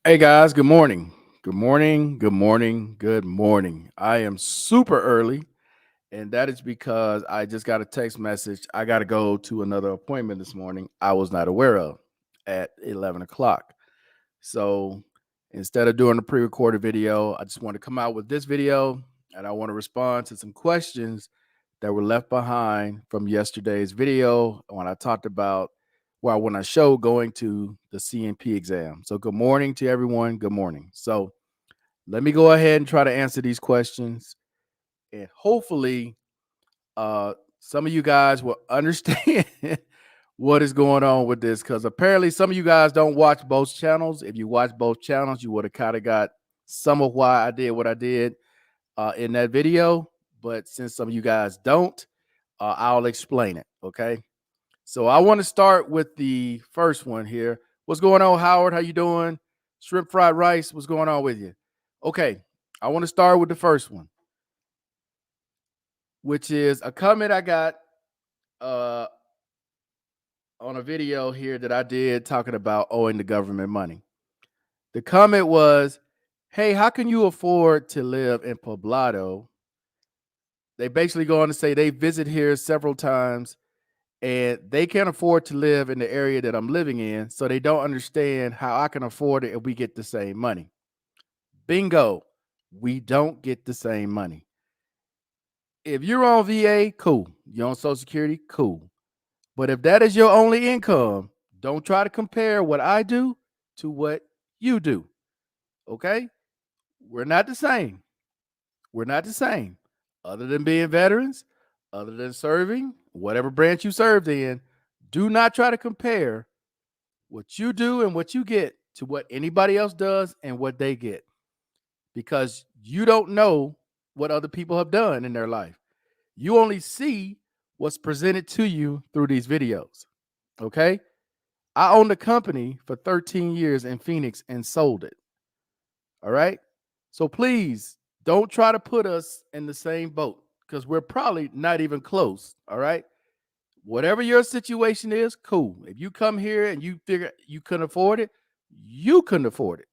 Hey guys, good morning. Good morning. Good morning. Good morning. I am super early, and that is because I just got a text message. I got to go to another appointment this morning I was not aware of at 11 o'clock. So instead of doing a pre recorded video, I just want to come out with this video and I want to respond to some questions that were left behind from yesterday's video when I talked about, well, when I showed going to the CNP exam. So, good morning to everyone. Good morning. So, let me go ahead and try to answer these questions. And hopefully, some of you guys will understand what is going on with this because apparently some of you guys don't watch both channels. If you watch both channels, you would have kind of got some of why I did what I did in that video. But since some of you guys don't, I'll explain it. Okay. So I want to start with the first one here. What's going on, Howard? How you doing? Shrimp fried rice. What's going on with you? Okay. I want to start with the first one, which is a comment I got uh, on a video here that I did talking about owing the government money. The comment was, "Hey, how can you afford to live in Poblado?" They basically go on to say they visit here several times and they can't afford to live in the area that I'm living in, so they don't understand how I can afford it if we get the same money. Bingo, we don't get the same money. If you're on VA, cool. You're on Social Security, cool. But if that is your only income, don't try to compare what I do to what you do. Okay? We're not the same. We're not the same. Other than being veterans, other than serving, whatever branch you served in, do not try to compare what you do and what you get to what anybody else does and what they get because you don't know what other people have done in their life. You only see what's presented to you through these videos. Okay? I owned a company for 13 years in Phoenix and sold it. All right. So please don't try to put us in the same boat because we're probably not even close. All right. Whatever your situation is, cool. If you come here and you figure you couldn't afford it, you couldn't afford it.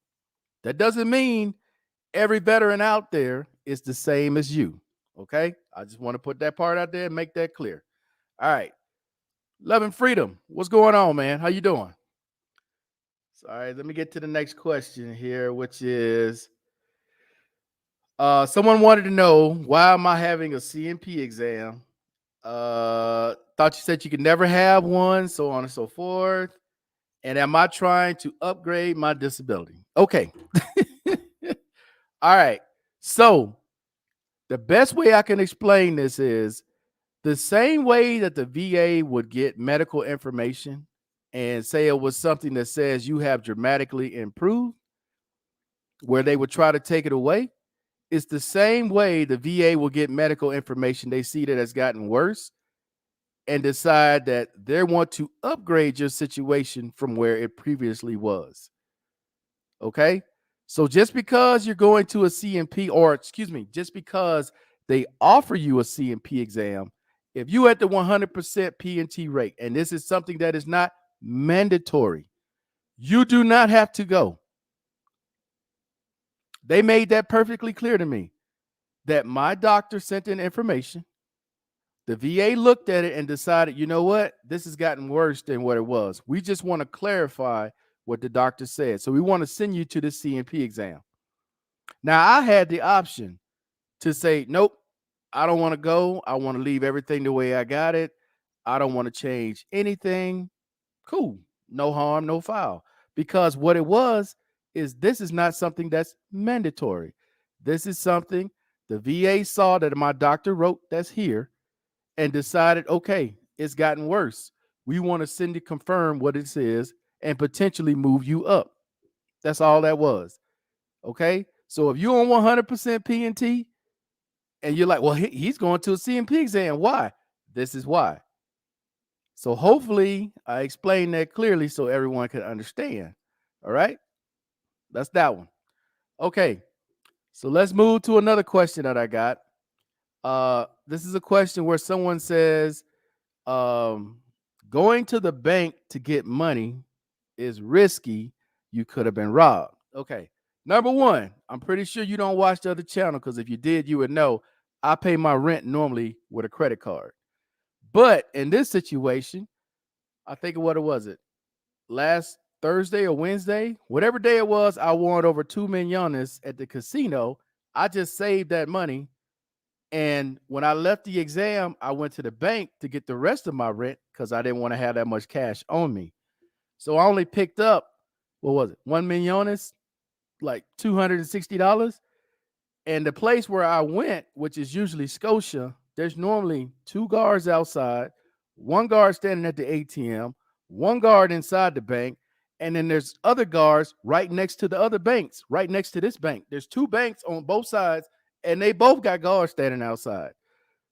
That doesn't mean every veteran out there is the same as you. Okay. I just want to put that part out there and make that clear. All right. Love and freedom. What's going on, man? How you doing? So, all right, let me get to the next question here, which is someone wanted to know why am I having a CNP exam? Thought you said you could never have one, so on and so forth. And am I trying to upgrade my disability? Okay. All right. So the best way I can explain this is the same way that the VA would get medical information and say it was something that says you have dramatically improved, where they would try to take it away. It's the same way the VA will get medical information they see that has gotten worse and decide that they want to upgrade your situation from where it previously was. Okay? So just because you're going to a CMP, or excuse me, just because they offer you a CMP exam, if you at the 100% P&T rate, and this is something that is not mandatory, you do not have to go. They made that perfectly clear to me that my doctor sent in information. The VA looked at it and decided, you know what? This has gotten worse than what it was. We just want to clarify what the doctor said. So we want to send you to the CNP exam. Now, I had the option to say, nope, I don't want to go. I want to leave everything the way I got it. I don't want to change anything. Cool. No harm, no foul. Because what it was is this is not something that's mandatory. This is something the VA saw that my doctor wrote that's here and decided, okay, it's gotten worse. We want to send you confirm what it says and potentially move you up. That's all that was. Okay. So if you're on 100% P&T and you're like, well, he's going to a CMP exam. Why? This is why. So hopefully I explained that clearly so everyone can understand. All right. That's that one. Okay. So let's move to another question that I got. This is a question where someone says, um, going to the bank to get money is risky. You could have been robbed. Okay. Number one, I'm pretty sure you don't watch the other channel because if you did, you would know I pay my rent normally with a credit card. But in this situation, I think what it was it last Thursday or Wednesday, whatever day it was, I won over 2 millones at the casino. I just saved that money. And when I left the exam, I went to the bank to get the rest of my rent because I didn't want to have that much cash on me. So I only picked up, what was it, 1 millones, like $260. And the place where I went, which is usually Scotia, there's normally 2 guards outside, 1 guard standing at the ATM, 1 guard inside the bank, and then there's other guards right next to the other banks, right next to this bank. There's 2 banks on both sides, and they both got guards standing outside.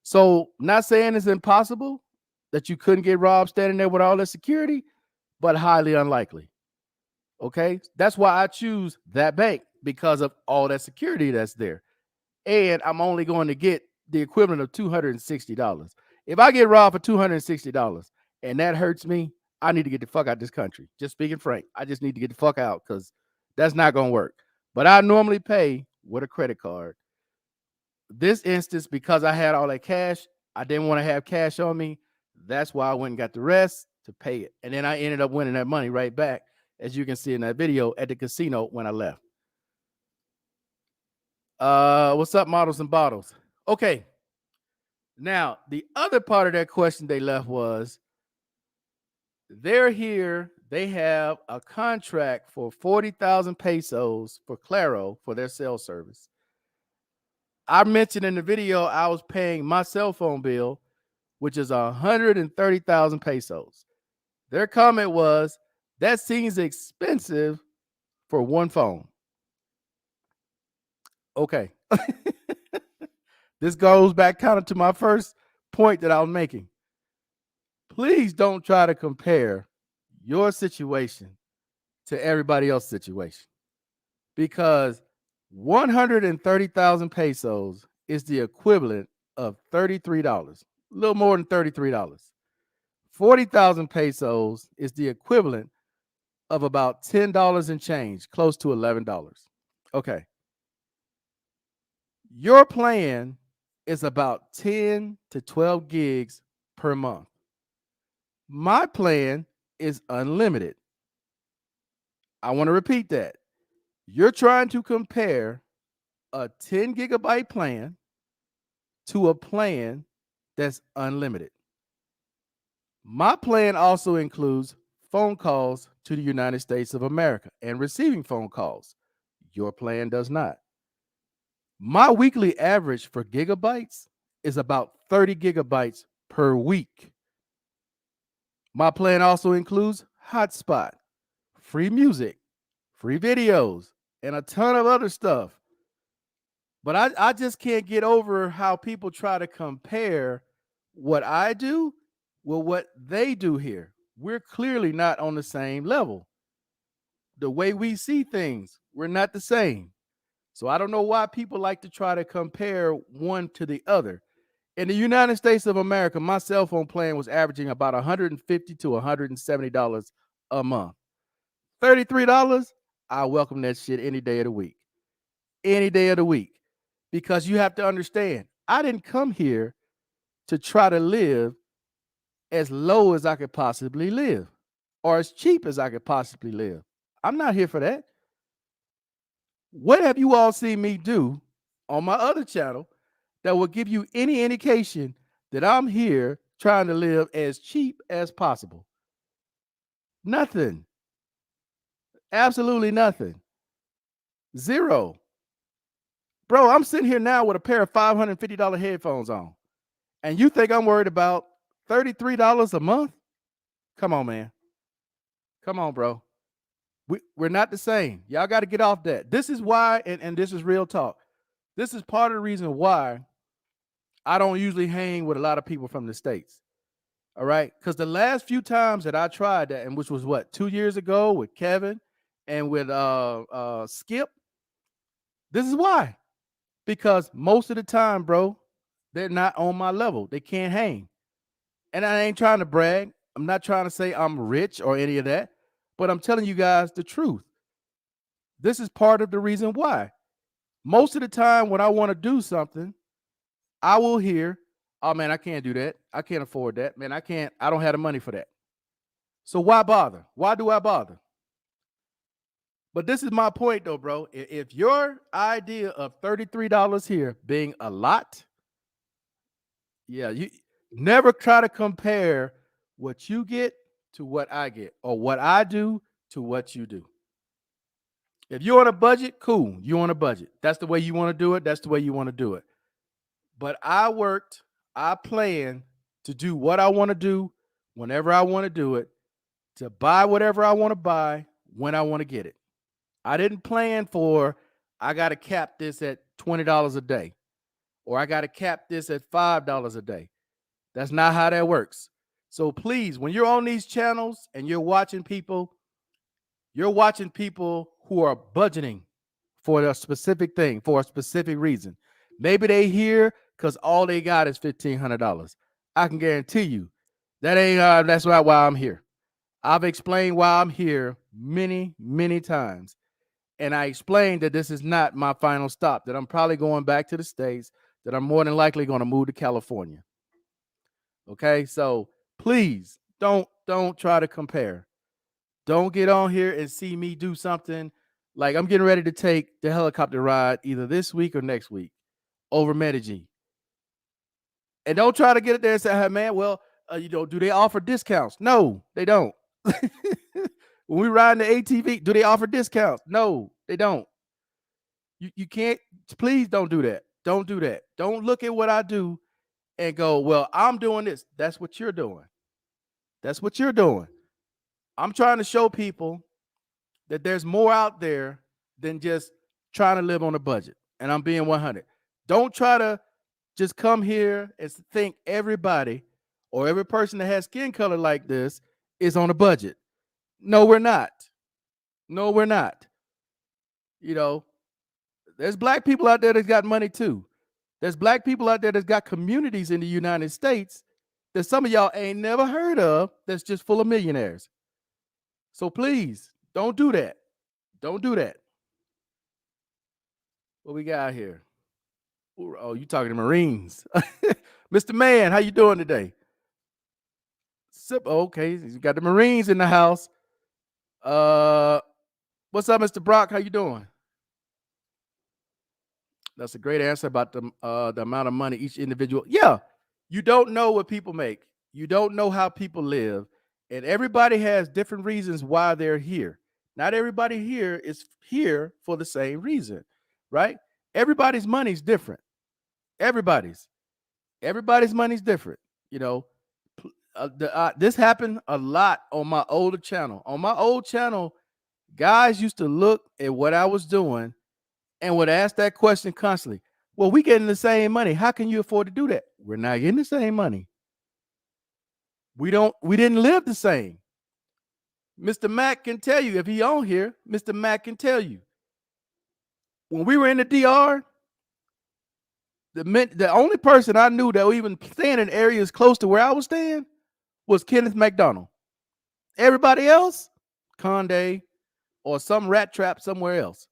So, not saying it's impossible that you couldn't get robbed standing there with all that security, but highly unlikely. Okay, that's why I choose that bank because of all that security that's there. And I'm only going to get the equivalent of $260. If I get robbed for $260 and that hurts me, I need to get the fuck out of this country. Just speaking frank, I just need to get the fuck out because that's not going to work. But I normally pay with a credit card. This instance, because I had all that cash, I didn't want to have cash on me. That's why I went and got the rest to pay it. And then I ended up winning that money right back, as you can see in that video, at the casino when I left. What's up, models and bottles? Okay. Now, the other part of that question they left was they're here. They have a contract for 40,000 pesos for Claro for their cell service. I mentioned in the video I was paying my cell phone bill, which is 130,000 pesos. Their comment was, that seems expensive for one phone. Okay. This goes back kind of to my first point that I was making. Please don't try to compare your situation to everybody else's situation, because 130,000 pesos is the equivalent of $33, a little more than $33. 40,000 pesos is the equivalent of about $10 and change, close to $11. Okay. Your plan is about 10 to 12 gigs per month. My plan is unlimited. I want to repeat that. You're trying to compare a 10 gigabyte plan to a plan that's unlimited. My plan also includes phone calls to the United States of America and receiving phone calls. Your plan does not. My weekly average for gigabytes is about 30 gigabytes per week. My plan also includes hotspot, free music, free videos, and a ton of other stuff. But I just can't get over how people try to compare what I do with what they do here. We're clearly not on the same level. The way we see things, we're not the same. So I don't know why people like to try to compare one to the other. In the United States of America, my cell phone plan was averaging about $150 to $170 a month. $33, I welcome that shit any day of the week. Any day of the week. Because you have to understand, I didn't come here to try to live as low as I could possibly live or as cheap as I could possibly live. I'm not here for that. What have you all seen me do on my other channel that will give you any indication that I'm here trying to live as cheap as possible? Nothing. Absolutely nothing. Zero. Bro, I'm sitting here now with a pair of $550 headphones on, and you think I'm worried about $33 a month? Come on, man. Come on, bro. We're not the same. Y'all got to get off that. This is why, and this is real talk. This is part of the reason why I don't usually hang with a lot of people from the States. All right. Because the last few times that I tried that, and which was what, 2 years ago with Kevin and with Skip, this is why. Because most of the time, bro, they're not on my level. They can't hang. And I ain't trying to brag. I'm not trying to say I'm rich or any of that, but I'm telling you guys the truth. This is part of the reason why. Most of the time when I want to do something, I will hear, oh man, I can't do that. I can't afford that. Man, I don't have the money for that. So why bother? Why do I bother? But this is my point though, bro. If your idea of $33 here being a lot, yeah, you never try to compare what you get to what I get or what I do to what you do. If you're on a budget, cool. You're on a budget. That's the way you want to do it. That's the way you want to do it. But I plan to do what I want to do whenever I want to do it, to buy whatever I want to buy when I want to get it. I didn't plan for, I got to cap this at $20 a day, or I got to cap this at $5 a day. That's not how that works. So please, when you're on these channels and you're watching people who are budgeting for a specific thing, for a specific reason. Maybe they here because all they got is $1,500. I can guarantee you that ain't that's not why I'm here. I've explained why I'm here many, many times. And I explained that this is not my final stop, that I'm probably going back to the States, that I'm more than likely going to move to California. Okay, so please don't try to compare. Don't get on here and see me do something like I'm getting ready to take the helicopter ride either this week or next week over Medellin. And don't try to get it there and say, hey, man, well, do they offer discounts? No, they don't. When we ride in the ATV, do they offer discounts? No, they don't. You can't, please don't do that. Don't do that. Don't look at what I do and go, well, I'm doing this. That's what you're doing. That's what you're doing. I'm trying to show people that there's more out there than just trying to live on a budget. And I'm being 100. Don't try to just come here and think everybody or every person that has skin color like this is on a budget. No, we're not. No, we're not. You know, there's black people out there that's got money too. There's black people out there that's got communities in the United States that some of y'all ain't never heard of that's just full of millionaires. So please, don't do that. Don't do that. What we got here? Oh, you talking to Marines. Mr. Man, how you doing today? Okay, you got the Marines in the house. What's up, Mr. Brock? How you doing? That's a great answer about the amount of money each individual. Yeah, you don't know what people make. You don't know how people live. And everybody has different reasons why they're here. Not everybody here is here for the same reason, right? Everybody's money's different. Everybody's money's different. You know, this happened a lot on my older channel. On my old channel, guys used to look at what I was doing and would ask that question constantly. Well, we getting the same money. How can you afford to do that? We're not getting the same money. We didn't live the same. Mr. Mack can tell you, if he on here, Mr. Mack can tell you. When we were in the DR, the only person I knew that was even staying in areas close to where I was staying was Kenneth McDonald. Everybody else, Conde or some rat trap somewhere else.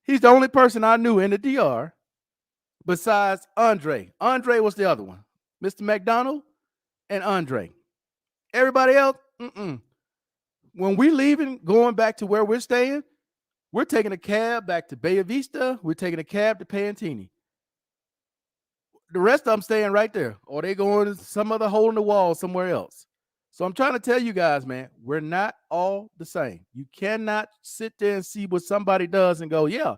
He's the only person I knew in the DR besides Andre. Andre was the other one. Mr. McDonald and Andre. Everybody else, When we leaving, going back to where we're staying, we're taking a cab back to Bay Vista. We're taking a cab to Pantini. The rest of them staying right there, or they going to some other hole in the wall somewhere else. So I'm trying to tell you guys, man, we're not all the same. You cannot sit there and see what somebody does and go, yeah,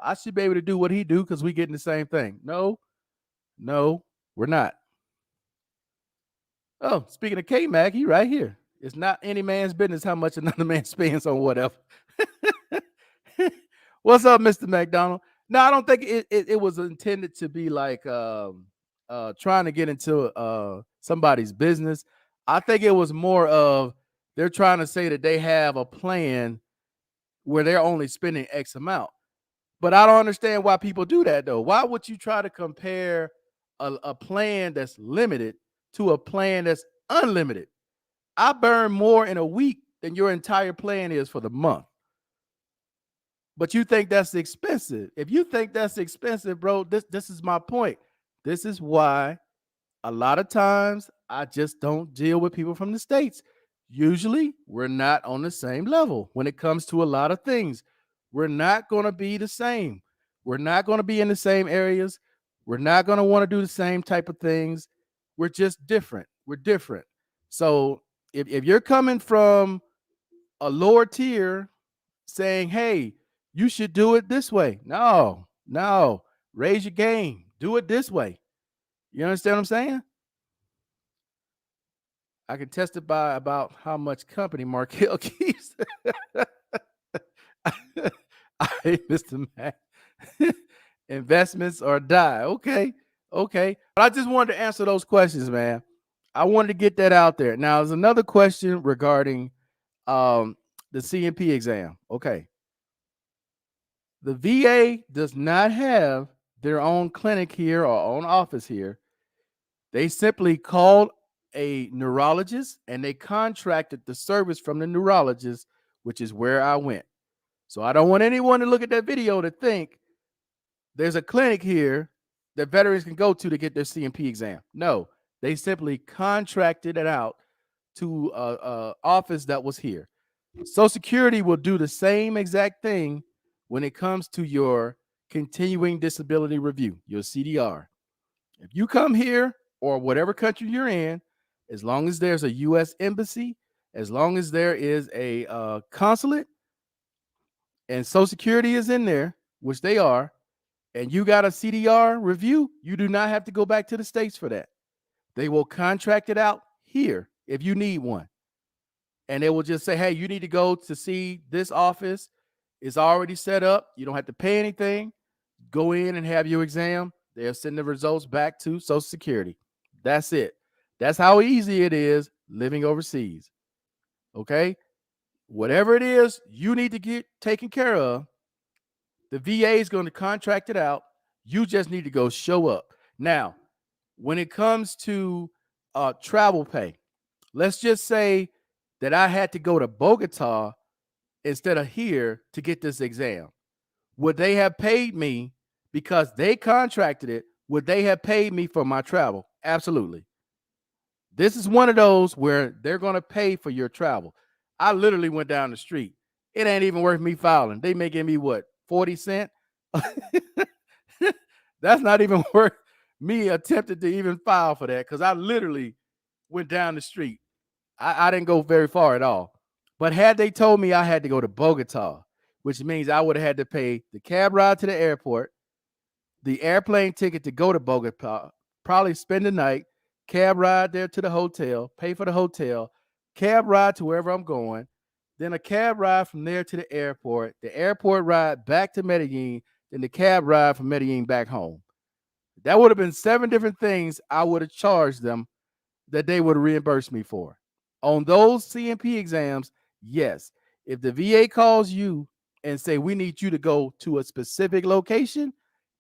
I should be able to do what he do because we getting the same thing. No, we're not. Oh, speaking of K-Mac, he right here. It's not any man's business how much another man spends on whatever. What's up, Mr. McDonald? No, I don't think it was intended to be like trying to get into somebody's business. I think it was more of they're trying to say that they have a plan where they're only spending X amount. But I don't understand why people do that, though. Why would you try to compare a plan that's limited to a plan that's unlimited? I burn more in a week than your entire plan is for the month. But you think that's expensive. If you think that's expensive, bro, this is my point. This is why a lot of times I just don't deal with people from the States. Usually, we're not on the same level when it comes to a lot of things. We're not going to be the same. We're not going to be in the same areas. We're not going to want to do the same type of things. We're just different. We're different. So if you're coming from a lower tier saying, hey, you should do it this way. No, no, raise your game. Do it this way. You understand what I'm saying? I can testify about how much company Markel keeps. I Mr. Mac. Investments or die. Okay. Okay. But I just wanted to answer those questions, man. I wanted to get that out there. Now, there's another question regarding the CMP exam. Okay. The VA does not have their own clinic here or own office here. They simply called a neurologist and they contracted the service from the neurologist, which is where I went. So I don't want anyone to look at that video to think there's a clinic here that veterans can go to get their CMP exam. No, they simply contracted it out to a office that was here. Social Security will do the same exact thing when it comes to your continuing disability review, your CDR. If you come here or whatever country you're in, as long as there's a U.S. embassy, as long as there is a consulate and Social Security is in there, which they are, and you got a CDR review, you do not have to go back to the States for that. They will contract it out here if you need one. And they will just say, hey, you need to go to see this office. It's already set up. You don't have to pay anything. Go in and have your exam. They'll send the results back to Social Security. That's it. That's how easy it is living overseas. Okay? Whatever it is you need to get taken care of, the VA is going to contract it out. You just need to go show up. Now, when it comes to travel pay, let's just say that I had to go to Bogota instead of here to get this exam. Would they have paid me because they contracted it? Would they have paid me for my travel? Absolutely. This is one of those where they're going to pay for your travel. I literally went down the street. It ain't even worth me filing. They making me what, 40 cents? That's not even worth me attempting to even file for that because I literally went down the street. I didn't go very far at all. But had they told me I had to go to Bogota, which means I would have had to pay the cab ride to the airport, the airplane ticket to go to Bogota, probably spend the night, cab ride there to the hotel, pay for the hotel, cab ride to wherever I'm going, then a cab ride from there to the airport ride back to Medellin, then the cab ride from Medellin back home. That would have been 7 different things I would have charged them that they would reimburse me for. On those CMP exams, yes. If the VA calls you and say, we need you to go to a specific location,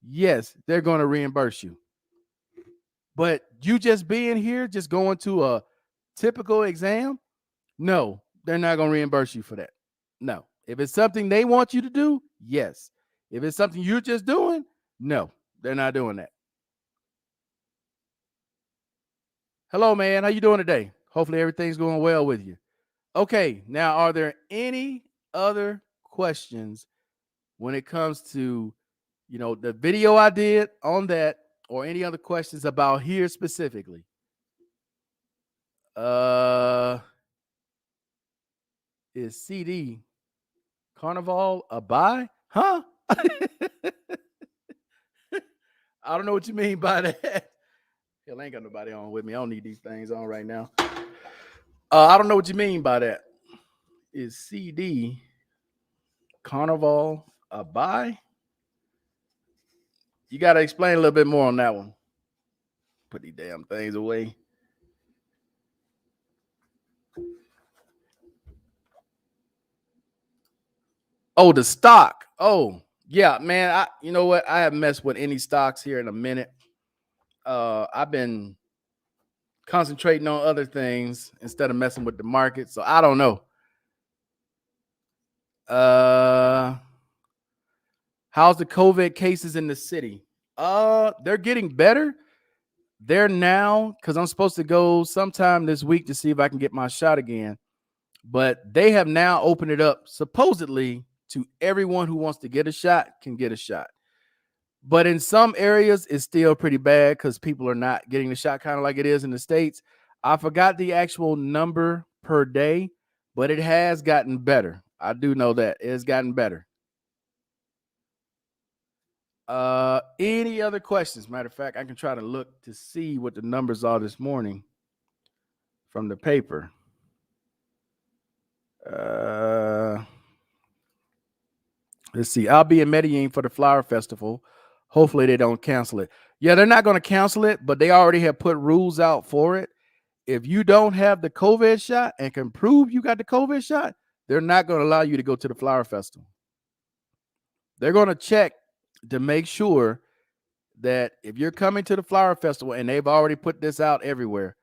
yes, they're going to reimburse you. But you just being here, just going to a typical exam, no, they're not going to reimburse you for that. No. If it's something they want you to do, yes. If it's something you're just doing, no, they're not doing that. Hello, man. How you doing today? Hopefully everything's going well with you. Okay, now are there any other questions when it comes to, the video I did on that, or any other questions about here specifically? Is CD Carnival a buy? Huh? I don't know what you mean by that. Hell, I ain't got nobody on with me. I don't need these things on right now. I don't know what you mean by that. Is CD Carnival a buy? You got to explain a little bit more on that one. Put these damn things away. Oh, the stock. Oh, yeah, man. You know what? I haven't messed with any stocks here in a minute. I've been concentrating on other things instead of messing with the market. So I don't know. How's the COVID cases in the city? They're getting better. They're now, because I'm supposed to go sometime this week to see if I can get my shot again. But they have now opened it up supposedly to everyone who wants to get a shot can get a shot. But in some areas, it's still pretty bad because people are not getting the shot, kind of like it is in the States. I forgot the actual number per day, but it has gotten better. I do know that it has gotten better. Any other questions? Matter of fact, I can try to look to see what the numbers are this morning from the paper. Let's see. I'll be in Medellin for the Flower Festival. Hopefully they don't cancel it. Yeah, they're not going to cancel it, but they already have put rules out for it. If you don't have the COVID shot and can prove you got the COVID shot, they're not going to allow you to go to the Flower Festival. They're going to check to make sure that if you're coming to the Flower Festival, and they've already put this out everywhere,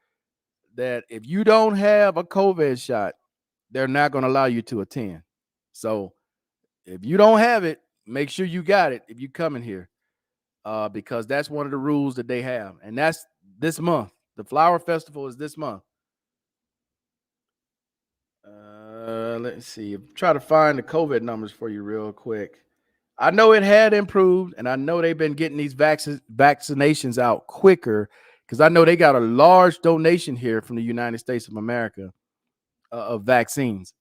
that if you don't have a COVID shot, they're not going to allow you to attend. So if you don't have it, make sure you got it if you coming here, because that's one of the rules that they have, and that's this month. The Flower Festival is this month. Let's see. Try to find the COVID numbers for you real quick. I know it had improved, and I know they've been getting these vaccinations out quicker, because I know they got a large donation here from the United States of America of vaccines.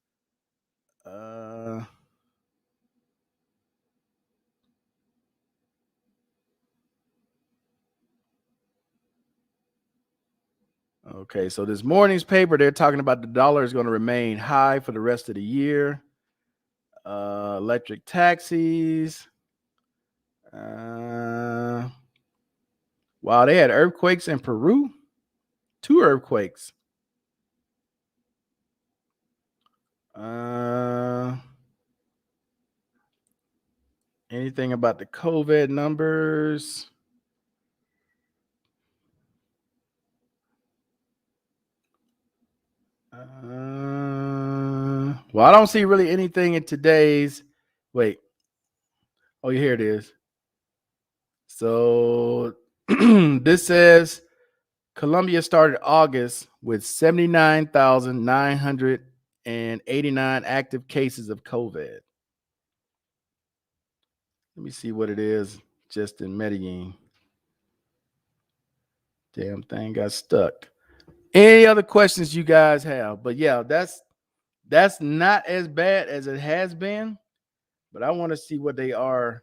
Okay, so this morning's paper, they're talking about the dollar is going to remain high for the rest of the year. Electric taxis. Wow, they had earthquakes in Peru. 2 earthquakes. Anything about the COVID numbers? Well, I don't see really anything in today's. Wait. Oh, here it is. So this says Colombia started August with 79,989 active cases of COVID. Let me see what it is just in Medellin. Damn thing got stuck. Any other questions you guys have? But yeah, that's not as bad as it has been. But I want to see what they are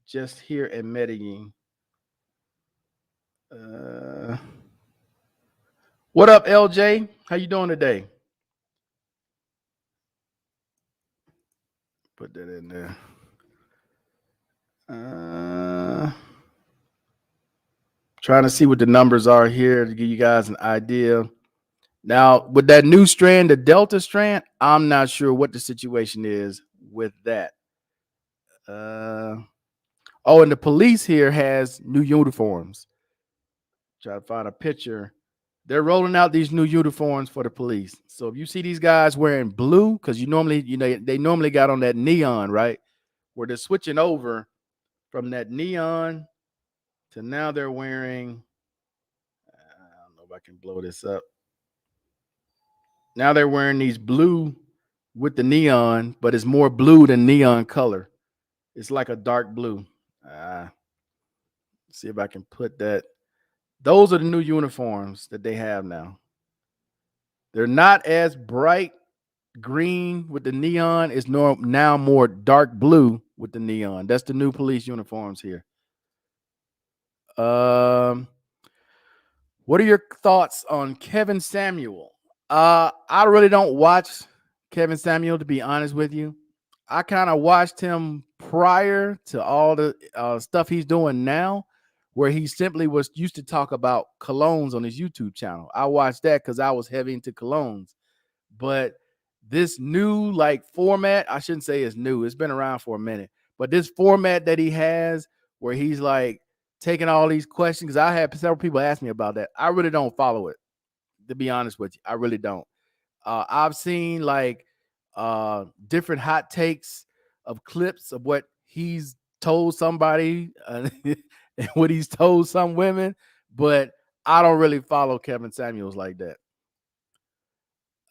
just here in Medellin. What up, LJ? How you doing today? Put that in there. Trying to see what the numbers are here to give you guys an idea. Now, with that new strand, the Delta strand, I'm not sure what the situation is with that. And the police here has new uniforms. Try to find a picture. They're rolling out these new uniforms for the police. So if you see these guys wearing blue, because they normally got on that neon, right? Where they're switching over from that neon to now they're wearing, I don't know if I can blow this up. Now they're wearing these blue with the neon, but it's more blue than neon color. It's like a dark blue. See if I can put that. Those are the new uniforms that they have now. They're not as bright green with the neon. It's now more dark blue with the neon. That's the new police uniforms here. What are your thoughts on Kevin Samuel? I really don't watch Kevin Samuel, to be honest with you. I kind of watched him prior to all the stuff he's doing now, where he simply used to talk about colognes on his YouTube channel. I watched that because I was heavy into colognes. But this new format, I shouldn't say it's new. It's been around for a minute. But this format that he has where he's taking all these questions, because I had several people ask me about that. I really don't follow it, to be honest with you. I really don't. I've seen different hot takes of clips of what he's told somebody and what he's told some women, but I don't really follow Kevin Samuels like that.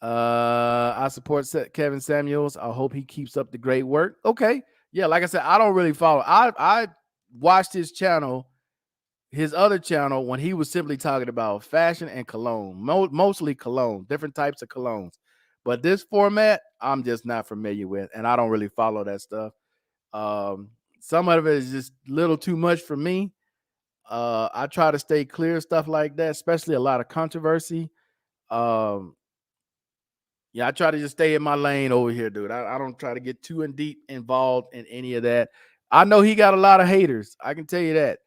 I support Kevin Samuels. I hope he keeps up the great work. Okay. Yeah, like I said, I don't really follow. I watched his channel, his other channel, when he was simply talking about fashion and cologne, mostly cologne, different types of colognes. But this format, I'm just not familiar with, and I don't really follow that stuff. Some of it is just a little too much for me. I try to stay clear of stuff like that, especially a lot of controversy. Um, yeah, I try to just stay in my lane over here, dude. I don't try to get too in deep involved in any of that. I know he got a lot of haters. I can tell you that.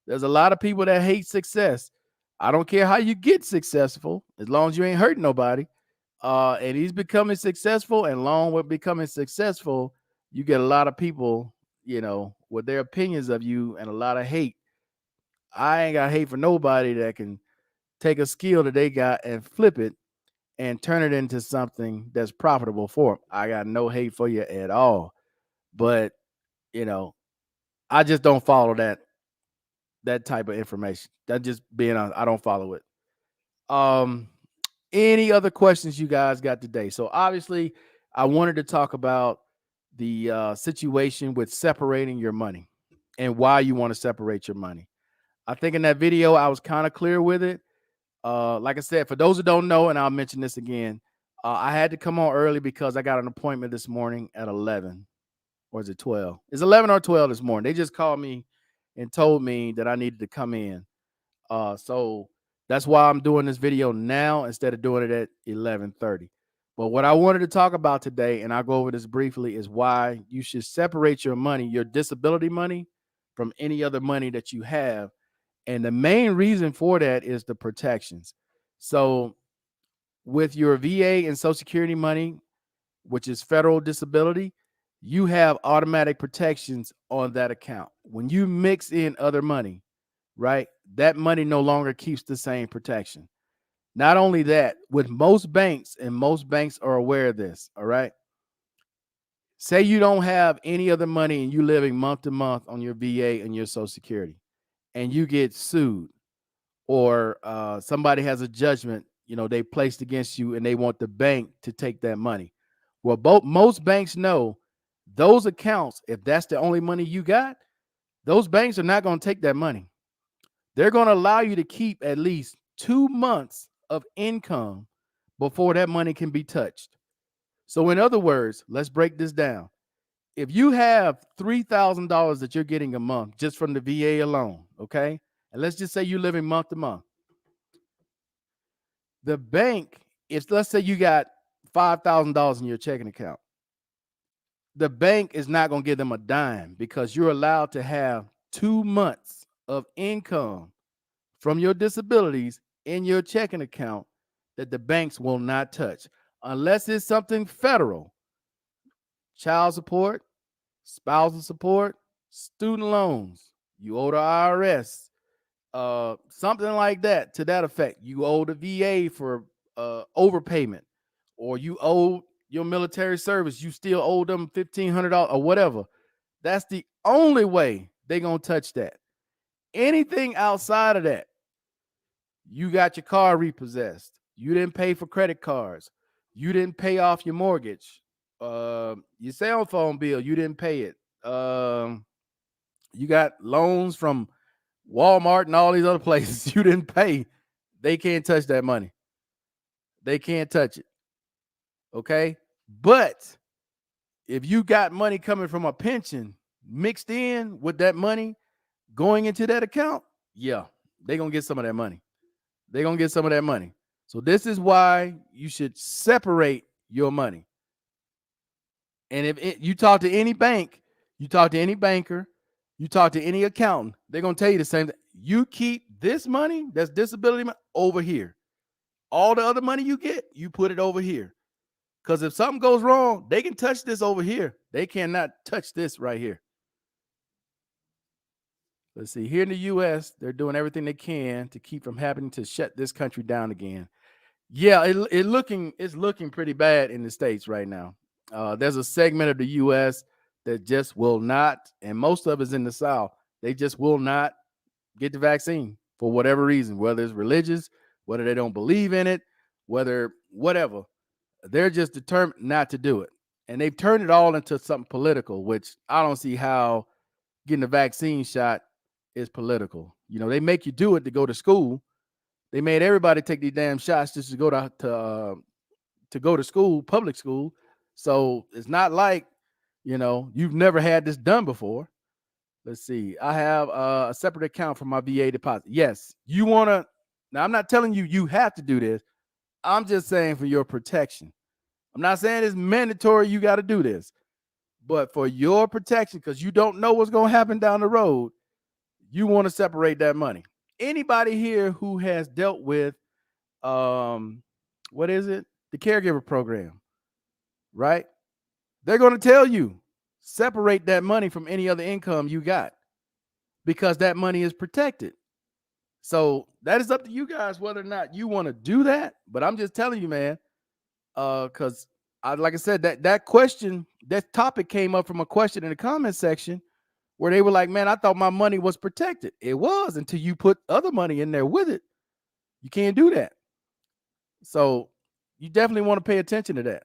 There's a lot of people that hate success. I don't care how you get successful, as long as you ain't hurting nobody. And he's becoming successful, and along with becoming successful, you get a lot of people, with their opinions of you and a lot of hate. I ain't got hate for nobody that can take a skill that they got and flip it and turn it into something that's profitable for them. I got no hate for you at all. But, you know, I just don't follow that type of information. That just being honest, I don't follow it. Um, any other questions you guys got today? So obviously, I wanted to talk about the situation with separating your money and why you want to separate your money. I think in that video I was kind of clear with it. Like I said, for those who don't know, and I'll mention this again, I had to come on early because I got an appointment this morning at 11, or is it 12? It's 11 or 12 this morning. They just called me and told me that I needed to come in. So that's why I'm doing this video now instead of doing it at 11:30. But what I wanted to talk about today, and I'll go over this briefly, is why you should separate your money, your disability money, from any other money that you have. And the main reason for that is the protections. So with your VA and Social Security money, which is federal disability, you have automatic protections on that account. When you mix in other money, right, that money no longer keeps the same protection. Not only that, with most banks, and most banks are aware of this, all right? Say you don't have any other money and you're living month to month on your VA and your Social Security, and you get sued, or somebody has a judgment, they placed against you, and they want the bank to take that money. Well, most banks know those accounts, if that's the only money you got, those banks are not going to take that money. They're going to allow you to keep at least 2 months of income before that money can be touched. So in other words, let's break this down. If you have $3,000 that you're getting a month just from the VA alone, okay? And let's just say you're living month to month. The bank, if let's say you got $5,000 in your checking account, the bank is not going to give them a dime, because you're allowed to have 2 months of income from your disabilities in your checking account that the banks will not touch unless it's something federal: child support, spousal support, student loans, you owe the IRS, something like that, to that effect. You owe the VA for overpayment, or you owe your military service, you still owe them $1,500 or whatever. That's the only way they're going to touch that. Anything outside of that, you got your car repossessed, you didn't pay for credit cards, you didn't pay off your mortgage, your cell phone bill, you didn't pay it, you got loans from Walmart and all these other places you didn't pay, they can't touch that money. They can't touch it. Okay? But if you got money coming from a pension mixed in with that money going into that account, yeah, they're going to get some of that money. They're going to get some of that money. So this is why you should separate your money. And if you talk to any bank, you talk to any banker, you talk to any accountant, they're going to tell you the same thing. You keep this money, that's disability money, over here. All the other money you get, you put it over here. Because if something goes wrong, they can touch this over here. They cannot touch this right here. Let's see. Here in the U.S., they're doing everything they can to keep from happening to shut this country down again. Yeah, it's looking pretty bad in the States right now. There's a segment of the U.S. that just will not, and most of it's in the South, they just will not get the vaccine for whatever reason, whether it's religious, whether they don't believe in it, whether whatever. They're just determined not to do it. And they've turned it all into something political, which I don't see how getting a vaccine shot is political. They make you do it to go to school. They made everybody take these damn shots just to go to go to school, public school. So it's not like, you've never had this done before. Let's see. I have a separate account for my VA deposit. Yes, you want to. Now, I'm not telling you you have to do this. I'm just saying for your protection. I'm not saying it's mandatory you got to do this, but for your protection, because you don't know what's going to happen down the road, you want to separate that money. Anybody here who has dealt with, what is it? The caregiver program, right? They're going to tell you separate that money from any other income you got because that money is protected. So that is up to you guys whether or not you want to do that. But I'm just telling you, man, because like I said, that question, that topic came up from a question in the comment section where they were like, man, I thought my money was protected. It was until you put other money in there with it. You can't do that. So you definitely want to pay attention to that.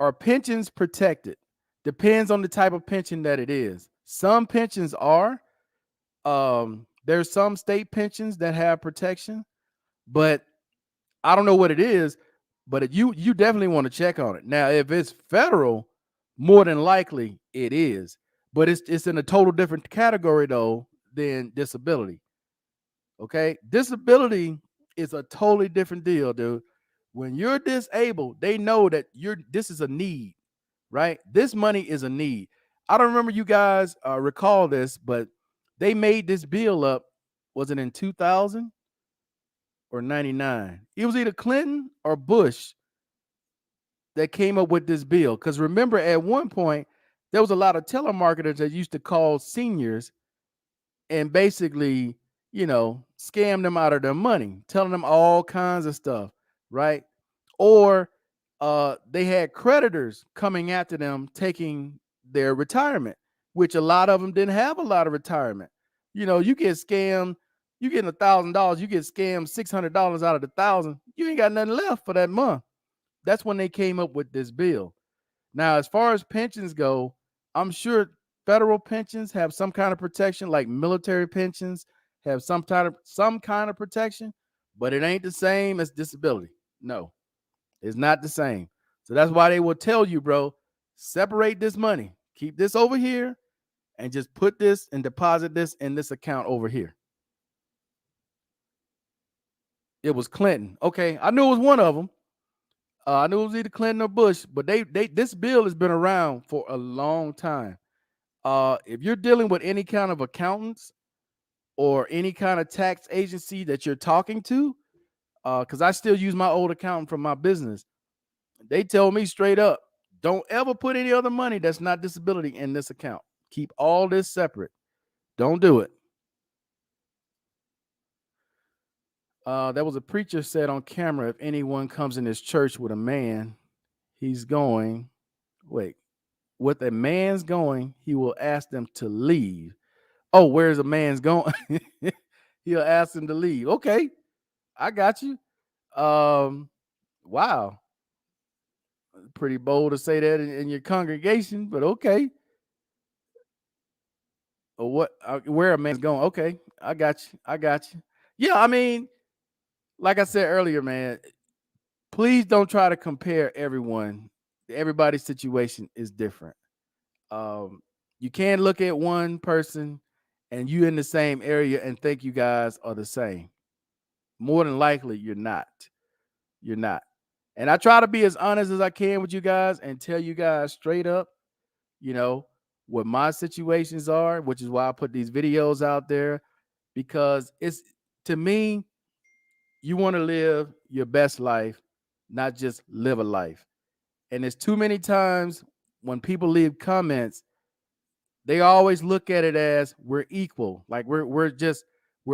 Are pensions protected? Depends on the type of pension that it is. Some pensions are. There's some state pensions that have protection, but I don't know what it is. But you definitely want to check on it. Now, if it's federal, more than likely it is. But it's in a total different category though than disability. Okay, disability is a totally different deal, dude. When you're disabled, they know that this is a need, right? This money is a need. I don't remember you guys recall this, but they made this bill up. Was it in 2000 or 99? It was either Clinton or Bush that came up with this bill. Because remember, at one point, there was a lot of telemarketers that used to call seniors and basically, scam them out of their money, telling them all kinds of stuff, right? Or they had creditors coming after them, taking their retirement, which a lot of them didn't have a lot of retirement. You get scammed, you getting $1,000, you get scammed $600 out of the 1,000, you ain't got nothing left for that month. That's when they came up with this bill. Now, as far as pensions go, I'm sure federal pensions have some kind of protection, like military pensions have some kind of protection, but it ain't the same as disability. No, it's not the same. So that's why they will tell you, bro, separate this money, keep this over here, and just put this and deposit this in this account over here. It was Clinton. Okay, I knew it was one of them. I knew it was either Clinton or Bush, but this bill has been around for a long time. If you're dealing with any kind of accountants or any kind of tax agency that you're talking to, because I still use my old accountant from my business, they tell me straight up, don't ever put any other money that's not disability in this account. Keep all this separate. Don't do it. There was a preacher said on camera, if anyone comes in this church with a man, he's going, wait, with a man's going, he will ask them to leave. Oh, where's a man's going? He'll ask them to leave. Okay, I got you. Wow. Pretty bold to say that in your congregation, but okay. Or what? Where a man's going? Okay, I got you. I got you. Yeah, I mean, like I said earlier, man, please don't try to compare everyone. Everybody's situation is different. You can't look at one person and you in the same area and think you guys are the same. More than likely, you're not. You're not. And I try to be as honest as I can with you guys and tell you guys straight up, what my situations are, which is why I put these videos out there, because it's, to me, you want to live your best life, not just live a life. And it's too many times when people leave comments, they always look at it as we're equal. Like we're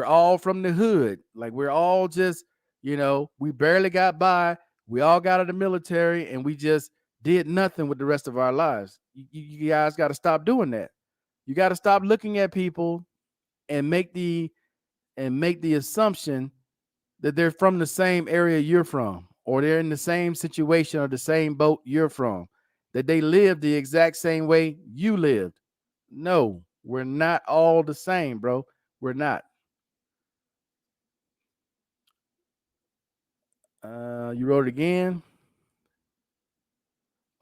all from the hood. Like we're all just, we barely got by. We all got out of the military and we just did nothing with the rest of our lives. You guys got to stop doing that. You got to stop looking at people and make the assumption that they're from the same area you're from, or they're in the same situation or the same boat you're from, that they live the exact same way you lived. No, we're not all the same, bro. We're not. You wrote it again.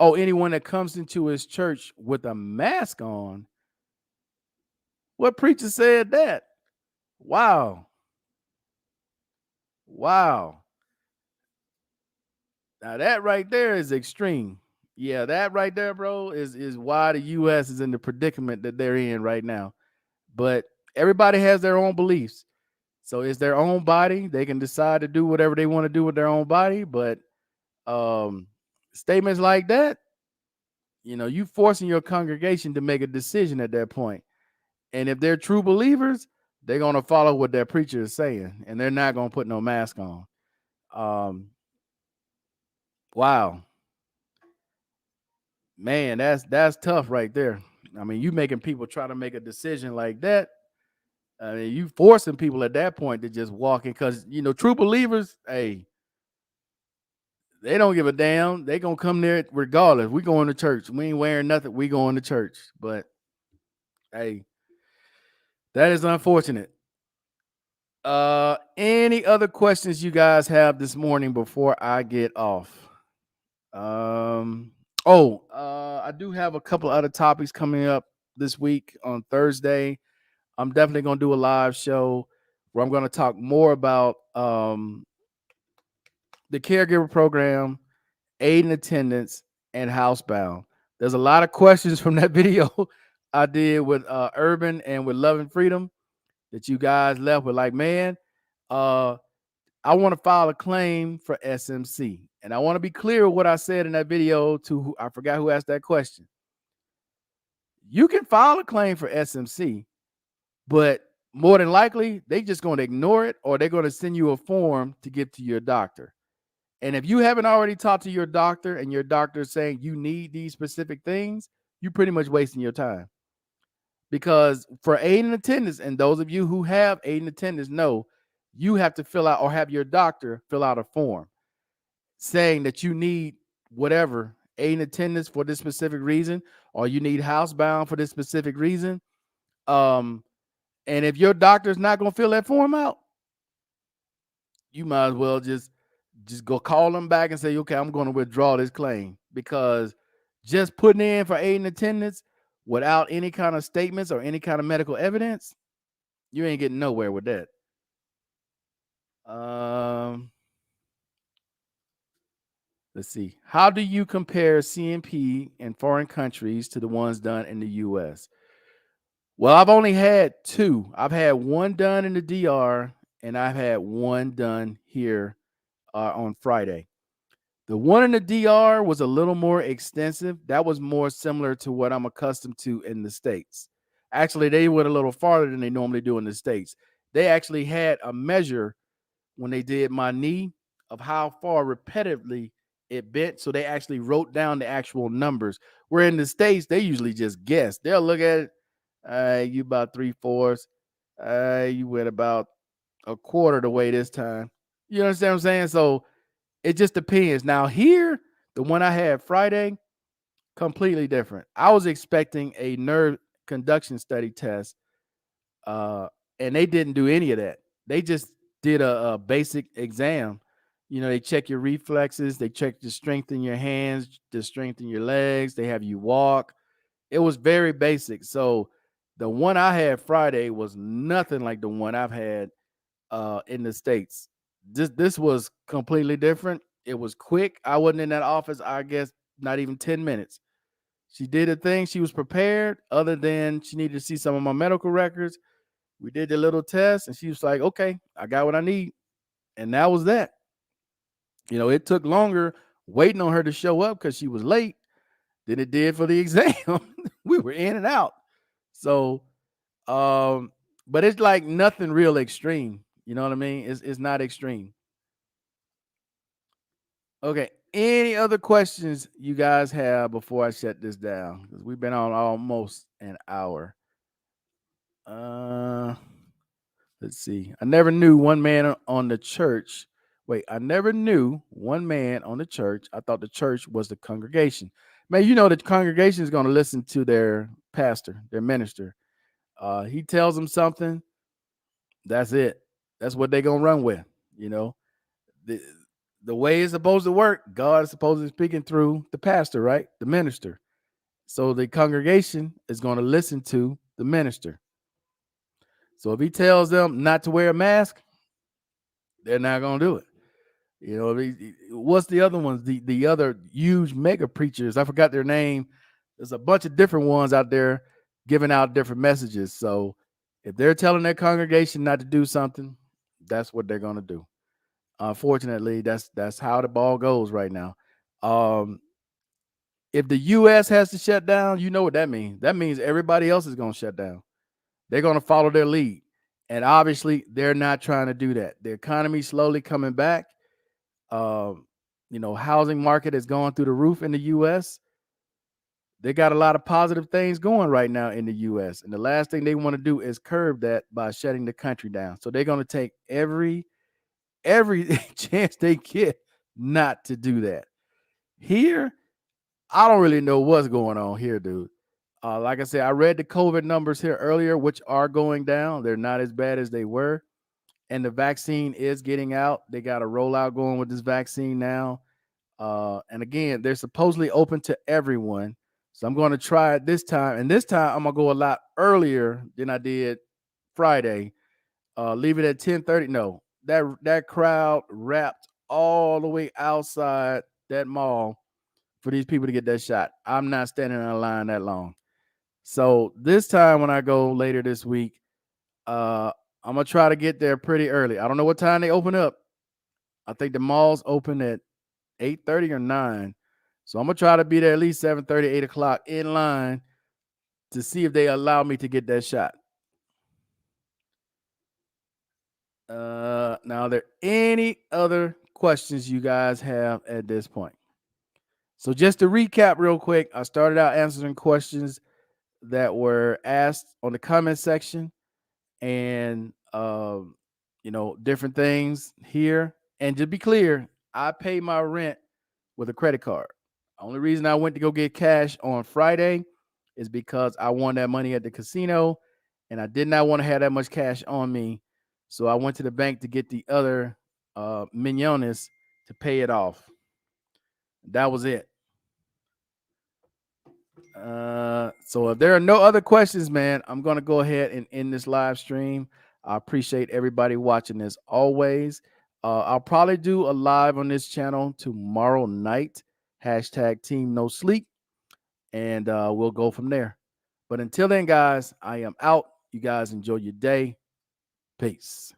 Oh, anyone that comes into his church with a mask on. What preacher said that? Wow. Wow. Now that right there is extreme. Yeah, that right there, bro, is why the US is in the predicament that they're in right now. But everybody has their own beliefs. So it's their own body. They can decide to do whatever they want to do with their own body. But um statements like that, you forcing your congregation to make a decision at that point. And if they're true believers, they're gonna follow what their preacher is saying, and they're not gonna put no mask on. Um, wow, man, that's tough right there. I mean, you making people try to make a decision like that. I mean, you forcing people at that point to just walk in because true believers, hey, they don't give a damn. They gonna come there regardless. We going to church. We ain't wearing nothing. We going to church. But hey, that is unfortunate. Any other questions you guys have this morning before I get off? I do have a couple other topics coming up this week on Thursday. I'm definitely going to do a live show where I'm going to talk more about the caregiver program, aid and attendance, and housebound. There's a lot of questions from that video I did with Urban and with Love and Freedom that you guys left with, like, man, uh, I want to file a claim for SMC. And I want to be clear with what I said in that video to I forgot who asked that question. You can file a claim for SMC, but more than likely, they just going to ignore it, or they're going to send you a form to give to your doctor. And if you haven't already talked to your doctor and your doctor is saying you need these specific things, you're pretty much wasting your time. Because for aid and attendance, and those of you who have aid and attendance know, you have to fill out, or have your doctor fill out, a form saying that you need whatever aid and attendance for this specific reason, or you need housebound for this specific reason. And if your doctor's not going to fill that form out, you might as well just go call them back and say, okay, I'm going to withdraw this claim, because just putting in for aid and attendance without any kind of statements or any kind of medical evidence, you ain't getting nowhere with that. Let's see. How do you compare CMP in foreign countries to the ones done in the US? Well, I've only had two. I've had one done in the DR, and I've had one done here on Friday. The one in the DR was a little more extensive. That was more similar to what I'm accustomed to in the States. Actually, they went a little farther than they normally do in the States. They actually had a measure when they did my knee of how far repetitively it bent. So they actually wrote down the actual numbers. Where in the States, they usually just guess. They'll look at it. You about 3/4. You went about a quarter the way this time. You understand what I'm saying? So it just depends. Now here, the one I had Friday, completely different. I was expecting a nerve conduction study test, and they didn't do any of that. They just did a basic exam. They check your reflexes, they check the strength in your hands, the strength in your legs, they have you walk. It was very basic. So the one I had Friday was nothing like the one I've had in the States. This was completely different. It was quick. I wasn't in that office, I guess, not even 10 minutes. She did a thing. She was prepared, other than she needed to see some of my medical records. We did the little test, and she was like, okay, I got what I need. And that was that. It took longer waiting on her to show up because she was late than it did for the exam. We were in and out. So, but it's like nothing real extreme. You know what I mean? It's not extreme. Okay. any other questions you guys have before I shut this down? Because we've been on almost an hour. Uh, let's see. I never knew one man on the church. Wait, I never knew one man on the church. I thought the church was the congregation. Man, you know the congregation is going to listen to their pastor, their minister. He tells them something. That's it. That's what they're gonna run with. You know, the the way it's supposed to work. God is supposed to be speaking through the pastor, right? The minister. So the congregation is going to listen to the minister. So if he tells them not to wear a mask, they're not going to do it. You know, what's the other ones? The other huge mega preachers. I forgot their name. There's a bunch of different ones out there giving out different messages. So if they're telling their congregation not to do something, that's what they're going to do. Unfortunately, that's how the ball goes right now. Um, if the U.S. has to shut down, you know what that means. That means everybody else is going to shut down. They're going to follow their lead, and obviously, they're not trying to do that. The economy's slowly coming back. Um, housing market is going through the roof in the U.S. They got a lot of positive things going right now in the U.S. And the last thing they want to do is curb that by shutting the country down. So they're going to take every chance they get not to do that. Here, I don't really know what's going on here, dude. Like I said, I read the COVID numbers here earlier, which are going down. They're not as bad as they were. And the vaccine is getting out. They got a rollout going with this vaccine now. And again, they're supposedly open to everyone. So I'm going to try it this time. And this time I'm going to go a lot earlier than I did Friday. Leave it at 10:30. No, that crowd wrapped all the way outside that mall for these people to get that shot. I'm not standing in a line that long. So this time when I go later this week, I'm gonna try to get there pretty early. I don't know what time they open up. I think the malls open at 8:30 or 9. So I'm gonna try to be there at least 7:30, 8 o'clock in line to see if they allow me to get that shot. Now, are there any other questions you guys have at this point? So just to recap real quick, I started out answering questions that were asked on the comment section and different things here. And to be clear, I pay my rent with a credit card. Only reason I went to go get cash on Friday is because I won that money at the casino and I did not want to have that much cash on me. So I went to the bank to get the other mignones to pay it off. That was it. So if there are no other questions, man, I'm going to go ahead and end this live stream. I appreciate everybody watching as always. I'll probably do a live on this channel tomorrow night. Hashtag Team No Sleep. And we'll go from there. But until then, guys, I am out. You guys enjoy your day. Peace.